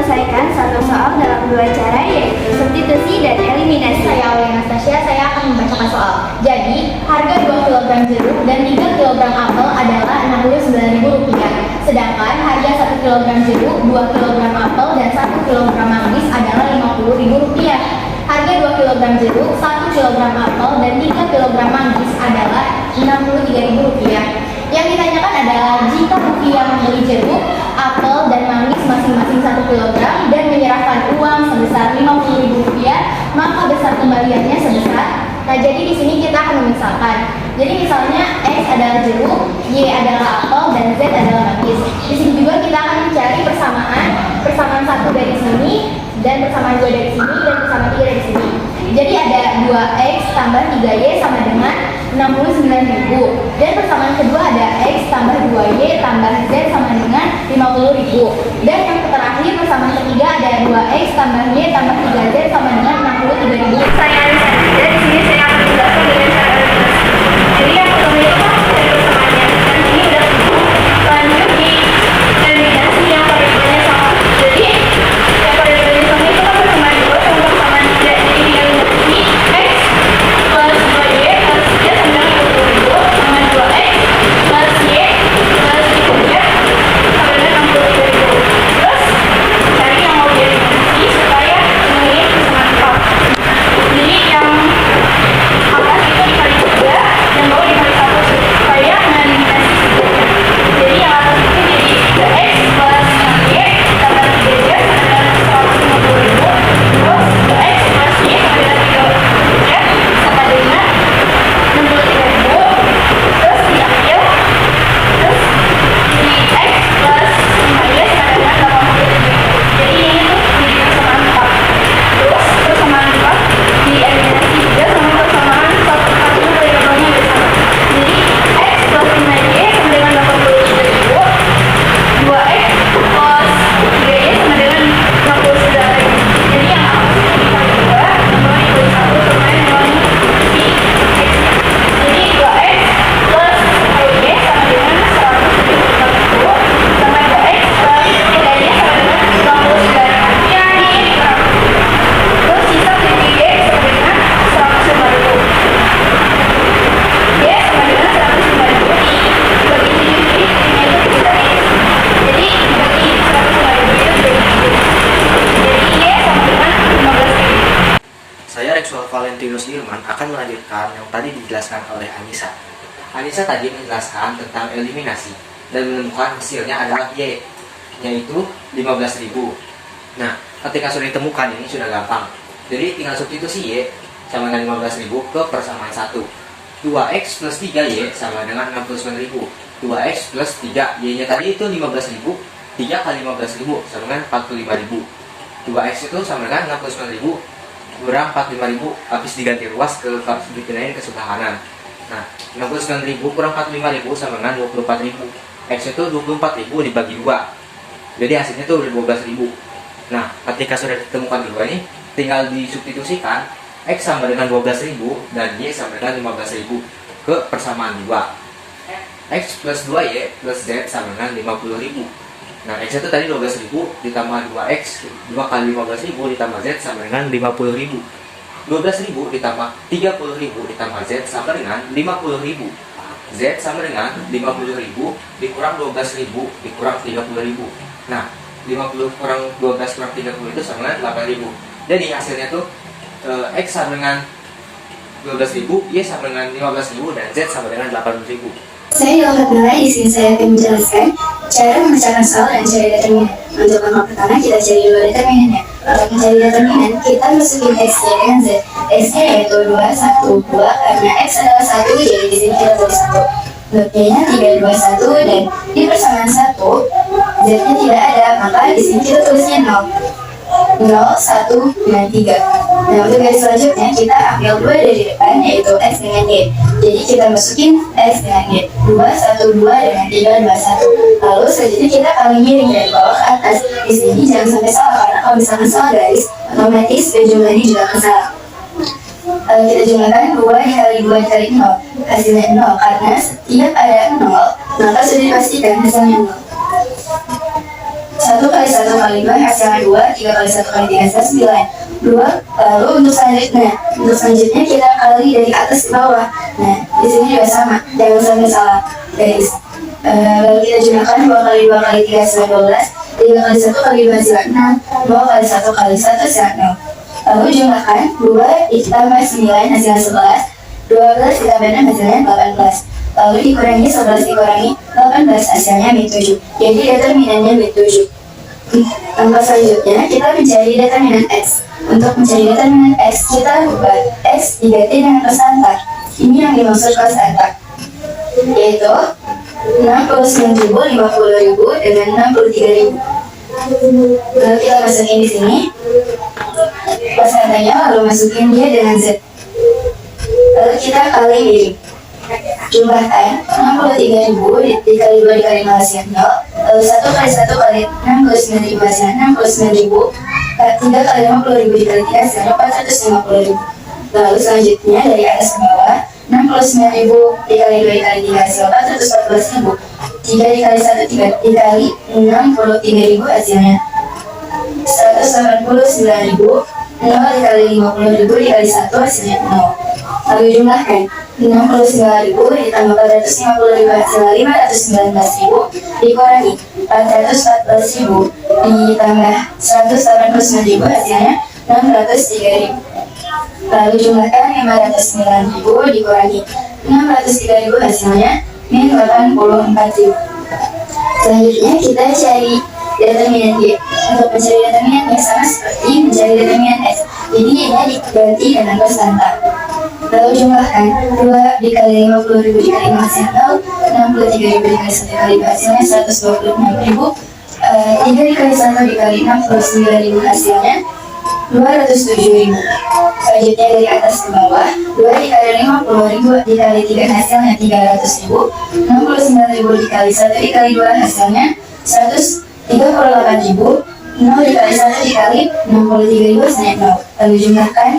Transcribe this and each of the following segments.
menyelesaikan satu soal dalam dua cara, yaitu substitusi dan eliminasi. Saya Aulia Anastasia, saya akan membacakan soal. Jadi, harga 2 kg jeruk dan 3 kg apel adalah Rp69.000. Sedangkan harga 1 kg jeruk, 2 kg apel, dan 1 kg manggis adalah Rp50.000. Harga 2 kg jeruk, 1 kg apel, dan 3 kg manggis adalah Rp63.000. Yang ditanyakan adalah jika Rupiah membeli jeruk, apel, dan manggis masing-masing 1 kg dan menyerahkan uang sebesar Rp50.000, maka besar kembaliannya sebesar. Nah, jadi di sini kita akan memisalkan. Jadi misalnya X adalah jeruk, Y adalah apel, dan Z adalah manggis. Di sini juga kita akan mencari persamaan 1 dari sini, dan persamaan 2 dari sini, dan persamaan 3 dari sini. Jadi ada 2X tambah 3Y sama dengan 69.000. Dan persamaan kedua ada X tambah 2Y tambah Z sama dengan 50.000. Dan yang terakhir persamaan ketiga ada 2X tambah Y tambah 3Z sama dengan 63.000. Saya Alisa, dan di sini saya akan menjelaskan dengan cara eliminasi. Jadi yang pertama itu kan dari persamaannya, dan ini udah lanjut di eliminasi yang variabelnya sama. Jadi yang variabelnya sama itu kan persamaan 2 sama persamaan 3. Jadi di eliminasi X plus 2Y plus Z sama dengan 50.000 sama 2X plus Y plus 3Z sama dengan 63.000. Terus cari yang mau dieliminasi supaya ini persamaan 4. Jadi yang atas itu dikali 3, yang bawah dikali 1 supaya mengeliminasi sebenarnya. Jadi yang atas itu jadi 3X plus 6Y tambah 3Z dengan 150.000. Terus 2X plus Y sama dengan 3Z sama dengan 63.000. Terus diambil. Terus jadi X plus 5Y sama dengan 80.000. Jadi ini tuh jadi persamaan 4. Terus persamaan 4 dieliminasi juga sama persamaan 1 kali variabelnya bersama. Jadi X plus 5Y sama dengan 83.000. 2X plus 3Y sama dengan 69.000. Jadi yang atas itu dikali 2, yang bawah dikali 1 sama dengan si X-nya. Jadi 2X plus 5Y sama dengan 174.000 sama 2X plus 3Y sama dengan 59.000. Ya, ini kan. Terus sisa 3Y sama dengan 105.000. Y sama dengan 105.000 dibagi 7, jadi ini itu kita jadi dibagi 105.000 itu dibagi 7. Jadi Y sama dengan 15.000. Saya Rexwell Valentinus Irman akan melanjutkan yang tadi dijelaskan oleh Anissa. Anissa tadi menjelaskan tentang eliminasi dan menemukan hasilnya adalah Y, yaitu 15.000. Nah, ketika sudah ditemukan ini sudah gampang. Jadi tinggal substitusi Y sama dengan 15.000 ke persamaan 1. 2X plus 3Y sama dengan 69.000. 2X plus 3, Y-nya tadi itu 15.000. 3 kali 15.000 sama dengan 45.000. 2X itu sama dengan 69.000 kurang 45.000, habis diganti ruas dipindahin ke sebelah kanan. Nah, 69.000 kurang 45.000 sama dengan 24.000. X itu 24.000 dibagi 2. Jadi hasilnya tuh udah 12.000. Nah, ketika sudah ditemukan kedua ini, tinggal disubstitusikan X sama dengan 12.000 dan Y sama dengan 15.000 ke persamaan 2. X plus 2Y plus Z sama dengan 50.000. Nah, X itu tadi 12.000 ditambah 2X, 2 kali 15.000 ditambah Z sama dengan 50.000. 12.000 ditambah 30.000 ditambah Z sama dengan 50.000. Z sama dengan 50.000 dikurang 12.000 dikurang 30.000. Nah, 50 kurang 12 kurang 30 itu sama dengan 8.000. Jadi hasilnya tuh X sama dengan 12.000, Y sama dengan 15.000, dan Z sama dengan 8.000. Saya Ilham Nilai, di sini saya akan menjelaskan cara memecahkan soal dan cari determinan. Untuk langkah pertama kita cari dulu determinannya. Untuk mencari determinan, kita masukin X dengan Z. X-nya yaitu 2, 1, 2, karena X adalah 1, jadi di sini kita tulis 1. Untuk Y-nya 3, 2, 1, dan di persamaan 1, Z-nya tidak ada, maka di sini kita tulisnya 0. 0, 1, dan 3. Nah, untuk garis selanjutnya kita ambil 2 dari depan, yaitu X dengan Y. Jadi kita masukin X dengan Y. 2, 1, 2 dengan 3, 2, 1. Lalu selanjutnya kita kali miring dari bawah ke atas. Di sini jangan sampai salah, karena kalau misalkan salah garis, otomatis jumlahnya juga akan salah. Kita jumlahkan 2 dikali 2 dikali 0, hasilnya 0. Karena setiap ada 0, maka sudah dipastikan hasilnya 0. 1 kali 1 kali 2 hasilnya 2, 3 kali 1 kali 3 hasilnya 9. 2, lalu untuk selanjutnya kita kali dari atas ke bawah. Nah, di sini juga sama, jangan sampai salah, guys. Lalu kita jumlahkan 2 kali 2 kali 3 hasilnya 12, 3 kali 1 kali 2 hasilnya 6, 2 kali 1 kali 1 hasilnya 0. Lalu jumlahkan 2 ditambah 9 hasilnya 11, 12 ditambah 6 hasilnya 18. Lalu dikurangi 11 dikurangi 18 hasilnya min 7. Jadi determinannya min 7. Langkah selanjutnya kita mencari determinan X. Untuk mencari determinan X kita ubah X diganti dengan konstanta. Ini yang dimaksud konstanta, yaitu 69.000, 50.000 dengan 63.000. Lalu kita masukin di sini konstantanya, lalu masukin dia dengan Z. Lalu kita kali miring. Jumlahkan 63.000 dikali 2 dikali 0 hasilnya 0. Lalu 1 kali 1 kali 69.000 hasilnya 69.000. 3 kali 50.000 dikali 3 hasilnya 450.000. Lalu selanjutnya dari atas ke bawah, 69.000 dikali 2 dikali 3 hasil 414.000. 3 dikali 1 dikali 63.000 hasilnya 189.000. 0 dikali 50.000 dikali 1 hasilnya 0. Lalu jumlahkan 69.000 ditambah 450.000 hasilnya 519.000 dikurangi 414.000 ditambah 189.000 hasilnya 603.000. Lalu jumlahkan 509.000 dikurangi 603.000 hasilnya min 84.000. Selanjutnya kita cari determinan Y. Untuk mencari determinan Y sama seperti mencari determinan X. Jadi Y-nya diganti dengan konstanta. Lalu jumlahkan 2 dikali 50.000 dikali 0 hasilnya 0, 63.000 dikali 1 dikali 2 hasilnya 126.000. 3 dikali 1 dikali 69.000 hasilnya 207.000. Selanjutnya dari atas ke bawah, 2 dikali 50.000 dikali 3 hasilnya 300.000. 69.000 dikali 1 dikali 2 hasilnya 138.000. 0 dikali 1 dikali 63.000 hasilnya 0. Lalu jumlahkan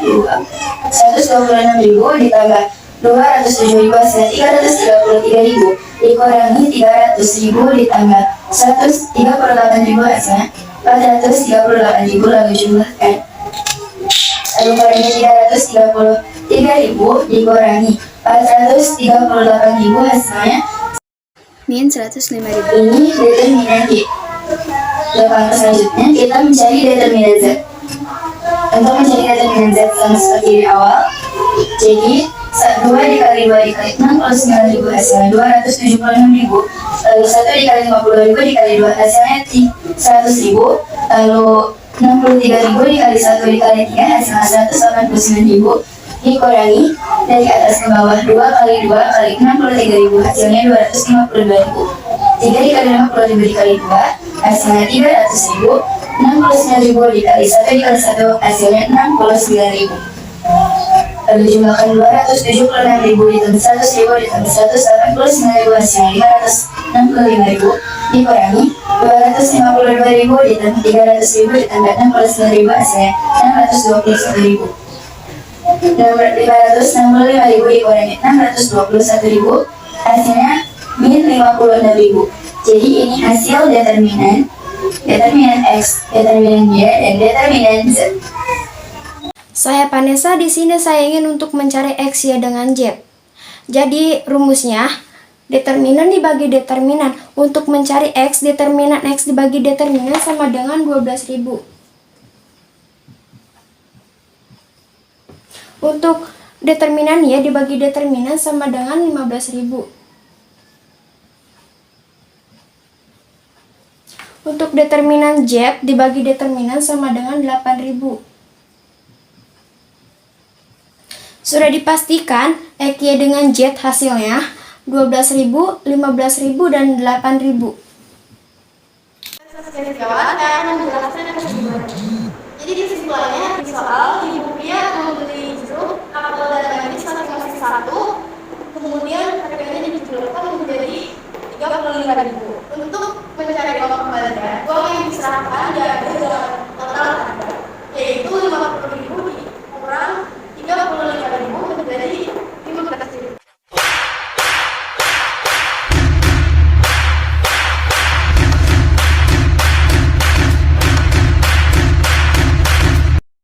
126.000 ditambah 207.000 hasilnya 333.000 dikurangi 300.000 ditambah 138.000 hasilnya 438.000. Lalu jumlahkan, lalu kurangi 333.000 dikurangi 438.000 hasilnya Min 105.000. ini determinan Y. Langkah selanjutnya kita mencari determinan Z. Untuk mencari determinan Z sama seperti di awal, jadi 2 dikali 2 dikali 69.000 hasilnya 276.000. Lalu 1 dikali 50.000 dikali 2 hasilnya 100.000. Lalu 63.000 dikali 1 dikali 3 hasilnya 189.000 dikurangi dari atas ke bawah 2 kali 2 kali 63.000 hasilnya 252.000. 3 dikali 50.000 dikali 2 hasilnya 300.000. 69.000 dikali 1 dikali 1 hasilnya 69.000. Lalu jumlahkan 276.000 ditambah 100.000 ditambah 189.000 hasilnya 565.000 dikurangi 252.000 ditambah 300.000 ditambah 69.000 hasilnya 621.000. 565.000 dikurangi 621.000 hasilnya min 56.000. Jadi ini hasil determinan X, determinan Y, dan determinan Z. Saya Vanessa, di sini saya ingin untuk mencari X, Y dengan Z. Jadi rumusnya determinan dibagi determinan. Untuk mencari X, determinan X dibagi determinan sama dengan 12.000. Untuk determinan Y dibagi determinan sama dengan 15.000. Untuk determinan Z dibagi determinan sama dengan 8.000. Sudah dipastikan X, Y dengan Z hasilnya 12.000, 15.000, dan 8.000. Jadi kesimpulannya di soal ibunya membeli jeruk, apel, dan manis masing-masing 1, kemudian harganya dijualkan menjadi 35.000.